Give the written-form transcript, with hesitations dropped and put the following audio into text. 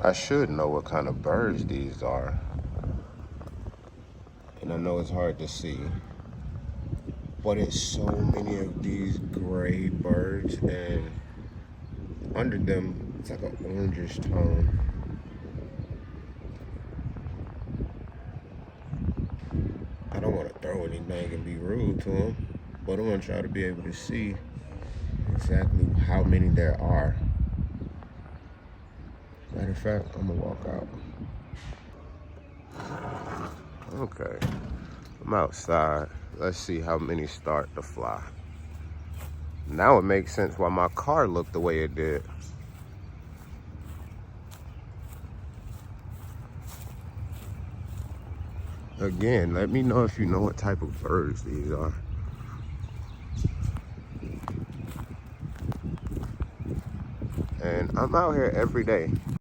I should know what kind of birds these are. And I know it's hard to see, but it's so many of these gray birds, and under them, it's like an orangish tone. I don't want to throw anything and be rude to them, but I'm going to try to be able to see exactly how many there are. Matter of fact, I'm going to walk out. Okay, I'm outside. Let's see how many start to fly. Now it makes sense why my car looked the way it did. Again, let me know if you know what type of birds these are. And I'm out here every day.